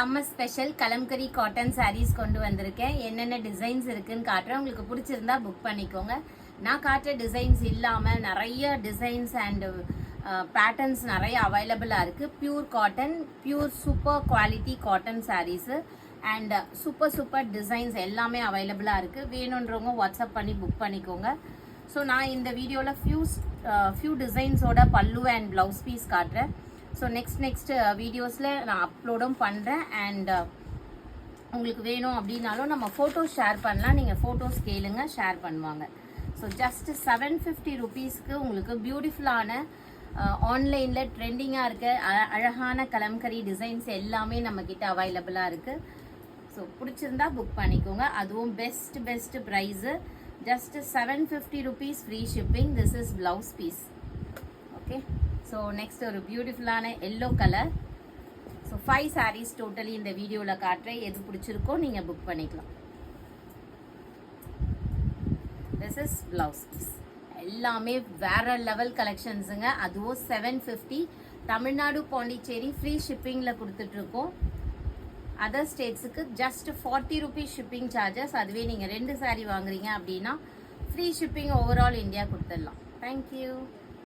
Summer special Kalamkari cotton sarees கொண்டு வந்திருக்கேன். என்னென்ன டிசைன்ஸ் இருக்குன்னு காட்டுறேன். உங்களுக்கு பிடிச்சிருந்தா புக் பண்ணிக்கோங்க. நான் காட்டுற டிசைன்ஸ் இல்லாமல் நிறைய டிசைன்ஸ் அண்ட் பேட்டர்ன்ஸ் நிறைய அவைலபிளாக இருக்குது. Pure cotton, pure super quality cotton sarees and super designs எல்லாமே அவைலபிளாக இருக்குது. வேணுன்றவங்க வாட்ஸ்அப் பண்ணி புக் பண்ணிக்கோங்க. ஸோ நான் இந்த வீடியோவில் ஃபியூ டிசைன்ஸோட பல்லு அண்ட் ப்ளவுஸ் பீஸ் காட்டுறேன். ஸோ நெக்ஸ்ட் வீடியோஸில் நான் அப்லோடும் பண்ணுறேன். அண்ட் உங்களுக்கு வேணும் அப்படின்னாலும் நம்ம ஃபோட்டோஸ் ஷேர் பண்ணலாம். நீங்கள் ஃபோட்டோஸ் கேளுங்க, ஷேர் பண்ணுவாங்க. ஸோ ஜஸ்ட் 750 ருபீஸ்க்கு உங்களுக்கு பியூட்டிஃபுல்லான ஆன்லைனில் ட்ரெண்டிங்காக இருக்க அழகான கலம்கரி டிசைன்ஸ் எல்லாமே நம்மக்கிட்ட அவைலபிளாக இருக்குது. ஸோ பிடிச்சிருந்தா புக் பண்ணிக்கோங்க. அதுவும் best price, just 750 rupees free shipping. This is blouse piece. Okay, so next ஒரு பியூட்டிஃபுல்லான yellow colour. So 5 sarees totally இந்த வீடியோவில் காட்டுறேன். எது பிடிச்சிருக்கோ நீங்கள் புக் பண்ணிக்கலாம். This is blouse piece. எல்லாமே வேற லெவல் கலெக்ஷன்ஸுங்க. அதுவும் 750. தமிழ்நாடு, பாண்டிச்சேரி ஃப்ரீ ஷிப்பிங்கில் கொடுத்துட்ருக்கோம். அதர் ஸ்டேட்ஸுக்கு ஜஸ்ட் 40 rupees ஷிப்பிங் சார்ஜஸ். அதுவே நீங்கள் 2 saree வாங்குறீங்க அப்படின்னா ஃப்ரீ ஷிப்பிங் ஓவரால் இந்தியா கொடுத்துடலாம். தேங்க்யூ.